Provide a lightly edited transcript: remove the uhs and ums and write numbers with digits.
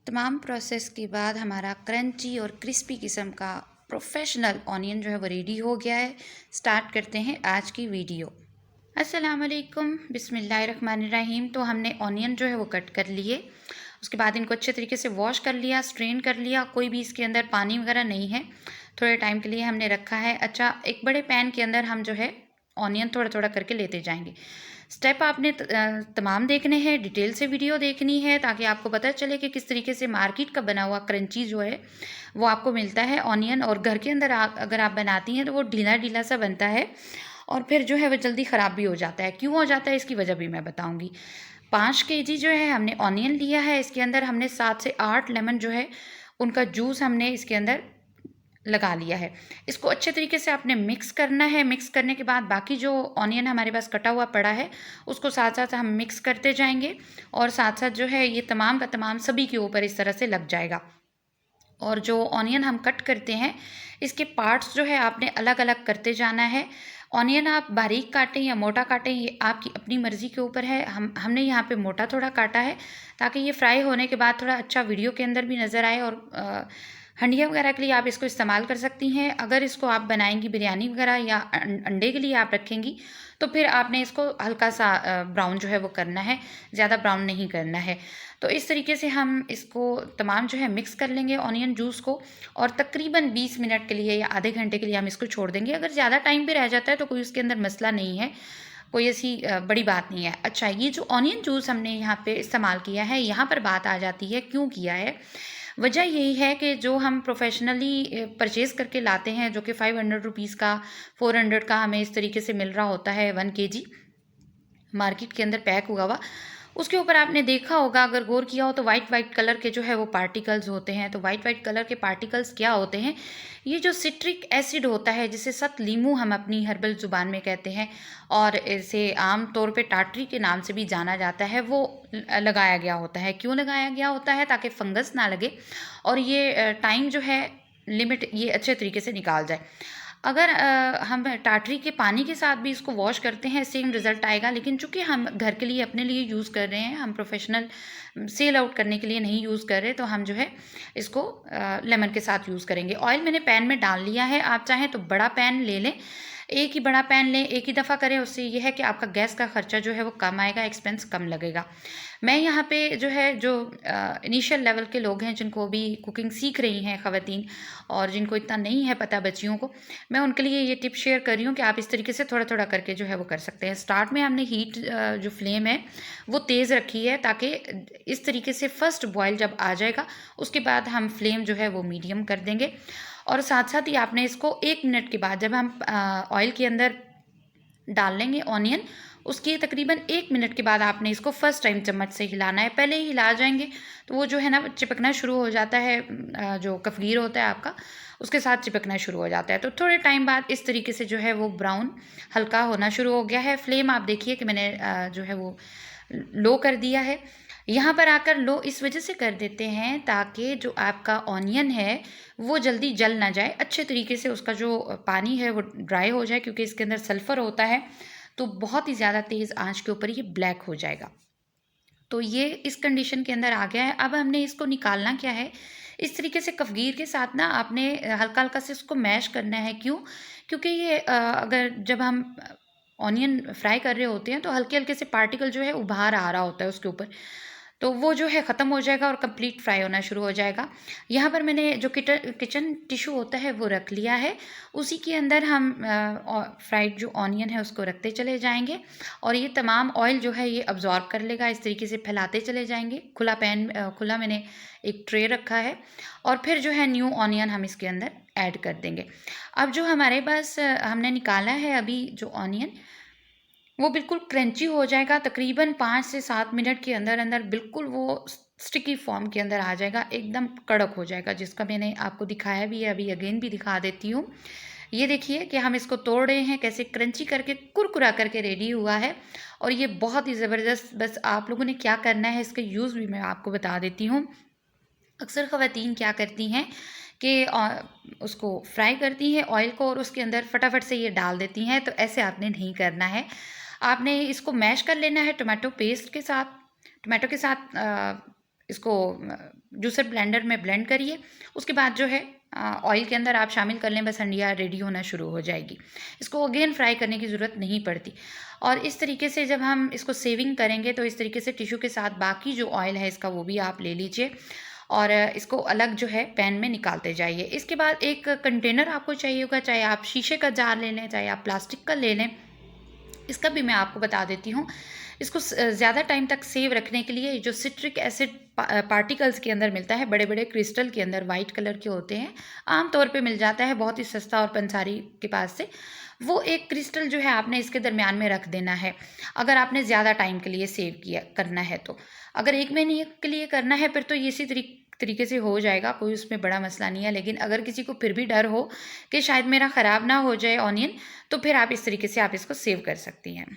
तमाम प्रोसेस के बाद हमारा क्रंची और क्रिस्पी किस्म का प्रोफेशनल ऑनियन जो है वो रेडी हो गया है। स्टार्ट करते हैं आज की वीडियो। अस्सलाम वालेकुम, बिस्मिल्लाहिर्रहमानिर्रहीम। तो हमने ऑनियन जो है वो कट कर लिए, उसके बाद इनको अच्छे तरीके से वॉश कर लिया, स्ट्रेन कर लिया। कोई भी इसके अंदर पानी वगैरह नहीं है। थोड़े टाइम के लिए हमने रखा है। अच्छा, एक बड़े पैन के अंदर हम जो है ऑनियन थोड़ा थोड़ा करके लेते जाएंगे। स्टेप आपने तमाम देखने हैं, डिटेल से वीडियो देखनी है ताकि आपको पता चले कि किस तरीके से मार्केट का बना हुआ क्रंची जो है वो आपको मिलता है ऑनियन, और घर के अंदर अगर आप बनाती हैं तो वो ढीला ढीला सा बनता है और फिर जो है वो जल्दी ख़राब भी हो जाता है। क्यों हो जाता है इसकी वजह भी मैं बताऊंगी। 5 kg जो है हमने ऑनियन लिया है, इसके अंदर हमने 7 से 8 लेमन जो है उनका जूस हमने इसके अंदर लगा लिया है। इसको अच्छे तरीके से आपने मिक्स करना है। मिक्स करने के बाद बाकी जो ऑनियन हमारे पास कटा हुआ पड़ा है उसको साथ साथ हम मिक्स करते जाएंगे और साथ साथ जो है ये तमाम का तमाम सभी के ऊपर इस तरह से लग जाएगा। और जो ऑनियन हम कट करते हैं इसके पार्ट्स जो है आपने अलग अलग करते जाना है। ऑनियन आप बारीक काटें या मोटा काटें, ये आपकी अपनी मर्ज़ी के ऊपर है। हमने यहाँ पे मोटा थोड़ा काटा है ताकि ये फ्राई होने के बाद थोड़ा अच्छा वीडियो के अंदर भी नज़र आए। और हंडिया वगैरह के लिए आप इसको इस्तेमाल कर सकती हैं। अगर इसको आप बनाएंगी बिरयानी वगैरह या अंडे के लिए आप रखेंगी तो फिर आपने इसको हल्का सा ब्राउन जो है वो करना है, ज़्यादा ब्राउन नहीं करना है। तो इस तरीके से हम इसको तमाम जो है मिक्स कर लेंगे ऑनियन जूस को, और तकरीबन 20 मिनट के लिए या आधे घंटे के लिए हम इसको छोड़ देंगे। अगर ज़्यादा टाइम भी रह जाता है तो कोई उसके अंदर मसला नहीं है, कोई ऐसी बड़ी बात नहीं है। अच्छा, ये जो ऑनियन जूस हमने यहाँ पे इस्तेमाल किया है, यहाँ पर बात आ जाती है क्यों किया है। वजह यही है कि जो हम प्रोफेशनली परचेज़ करके लाते हैं, जो कि 500 रुपीज़ का 400 का हमें इस तरीके से मिल रहा होता है 1 kg मार्केट के अंदर पैक हुआ हुआ, उसके ऊपर आपने देखा होगा, अगर गौर किया हो तो वाइट वाइट कलर के जो है वो पार्टिकल्स होते हैं। तो वाइट वाइट कलर के पार्टिकल्स क्या होते हैं? ये जो सिट्रिक एसिड होता है, जिसे सत लीमू हम अपनी हर्बल ज़ुबान में कहते हैं और इसे आम तौर पे टाटरी के नाम से भी जाना जाता है, वो लगाया गया होता है। क्यों लगाया गया होता है? ताकि फंगस ना लगे और ये टाइम जो है लिमिट ये अच्छे तरीके से निकाल जाए। अगर हम टाटरी के पानी के साथ भी इसको वॉश करते हैं सेम रिज़ल्ट आएगा, लेकिन चूंकि हम घर के लिए अपने लिए यूज़ कर रहे हैं, हम प्रोफेशनल सेल आउट करने के लिए नहीं यूज़ कर रहे, तो हम जो है इसको लेमन के साथ यूज़ करेंगे। ऑयल मैंने पैन में डाल लिया है। आप चाहें तो बड़ा पैन ले लें, एक ही बड़ा पैन लें, एक ही दफ़ा करें। उससे यह है कि आपका गैस का खर्चा जो है वो कम आएगा, एक्सपेंस कम लगेगा। मैं यहाँ पे जो है जो इनिशियल लेवल के लोग हैं, जिनको भी कुकिंग सीख रही हैं ख़वातीन, और जिनको इतना नहीं है पता बच्चियों को, मैं उनके लिए ये टिप शेयर कर रही हूँ कि आप इस तरीके से थोड़ा थोड़ा करके जो है वो कर सकते हैं। स्टार्ट में हमने हीट जो फ्लेम है वो तेज़ रखी है ताकि इस तरीके से फर्स्ट बॉयल जब आ जाएगा उसके बाद हम फ्लेम जो है वो मीडियम कर देंगे। और साथ साथ ही आपने इसको 1 मिनट के बाद जब हम ऑयल के अंदर डाल लेंगे ऑनियन, उसके तकरीबन 1 मिनट के बाद आपने इसको फर्स्ट टाइम चम्मच से हिलाना है। पहले ही हिला जाएंगे तो वो जो है ना चिपकना शुरू हो जाता है, जो कफगीर होता है आपका उसके साथ चिपकना शुरू हो जाता है। तो थोड़े टाइम बाद इस तरीके से जो है वो ब्राउन हल्का होना शुरू हो गया है। फ्लेम आप देखिए कि मैंने जो है वो लो कर दिया है। यहाँ पर आकर लो इस वजह से कर देते हैं ताकि जो आपका ऑनियन है वो जल्दी जल ना जाए, अच्छे तरीके से उसका जो पानी है वो ड्राई हो जाए, क्योंकि इसके अंदर सल्फ़र होता है तो बहुत ही ज़्यादा तेज़ आंच के ऊपर ये ब्लैक हो जाएगा। तो ये इस कंडीशन के अंदर आ गया है। अब हमने इसको निकालना क्या है, इस तरीके से कफगीर के साथ ना आपने हल्का हल्का से इसको मैश करना है। क्यों? क्योंकि ये अगर जब हम ऑनियन फ्राई कर रहे होते हैं तो हल्के हल्के से पार्टिकल जो है उभार आ रहा होता है उसके ऊपर, तो वो जो है ख़त्म हो जाएगा और कंप्लीट फ्राई होना शुरू हो जाएगा। यहाँ पर मैंने जो किचन टिश्यू होता है वो रख लिया है, उसी के अंदर हम फ्राइड जो ऑनियन है उसको रखते चले जाएंगे और ये तमाम ऑयल जो है ये अब्जॉर्ब कर लेगा। इस तरीके से फैलाते चले जाएंगे। खुला पैन खुला मैंने एक ट्रे रखा है और फिर जो है न्यू ऑनियन हम इसके अंदर ऐड कर देंगे। अब जो हमारे पास हमने निकाला है अभी जो ऑनियन, वो बिल्कुल क्रंची हो जाएगा। तकरीबन 5 से 7 मिनट के अंदर अंदर बिल्कुल वो स्टिकी फॉर्म के अंदर आ जाएगा, एकदम कड़क हो जाएगा, जिसका मैंने आपको दिखाया भी है, अभी अगेन भी दिखा देती हूँ। ये देखिए कि हम इसको तोड़ रहे हैं, कैसे क्रंची करके कुरकुरा करके रेडी हुआ है और ये बहुत ही ज़बरदस्त। बस आप लोगों ने क्या करना है, इसका यूज़ भी मैं आपको बता देती हूँ। अक्सर ख़वातीन क्या करती हैं कि उसको फ्राई करती हैं ऑयल को और उसके अंदर फटाफट से ये डाल देती हैं, तो ऐसे आपने नहीं करना है। आपने इसको मैश कर लेना है टोमेटो पेस्ट के साथ, टोमेटो के साथ इसको जूसर ब्लेंडर में ब्लेंड करिए। उसके बाद जो है ऑयल के अंदर आप शामिल कर लें, बस हंडिया रेडी होना शुरू हो जाएगी। इसको अगेन फ्राई करने की ज़रूरत नहीं पड़ती। और इस तरीके से जब हम इसको सेविंग करेंगे तो इस तरीके से टिश्यू के साथ बाकी जो ऑयल है इसका वो भी आप ले लीजिए और इसको अलग जो है पैन में निकालते जाइए। इसके बाद एक कंटेनर आपको चाहिए होगा, चाहे आप शीशे का जार ले लें, चाहे आप प्लास्टिक का ले लें। इसका भी मैं आपको बता देती हूँ। इसको ज़्यादा टाइम तक सेव रखने के लिए जो सिट्रिक एसिड पार्टिकल्स के अंदर मिलता है, बड़े बड़े क्रिस्टल के अंदर वाइट कलर के होते हैं, आम तौर पे मिल जाता है बहुत ही सस्ता और पंसारी के पास से। वो एक क्रिस्टल जो है आपने इसके दरमियान में रख देना है अगर आपने ज़्यादा टाइम के लिए सेव किया करना है तो। अगर 1 महीने के लिए करना है फिर तो ये इसी तरीके से हो जाएगा, कोई उसमें बड़ा मसला नहीं है। लेकिन अगर किसी को फिर भी डर हो कि शायद मेरा ख़राब ना हो जाए ऑनियन, तो फिर आप इस तरीके से आप इसको सेव कर सकती हैं।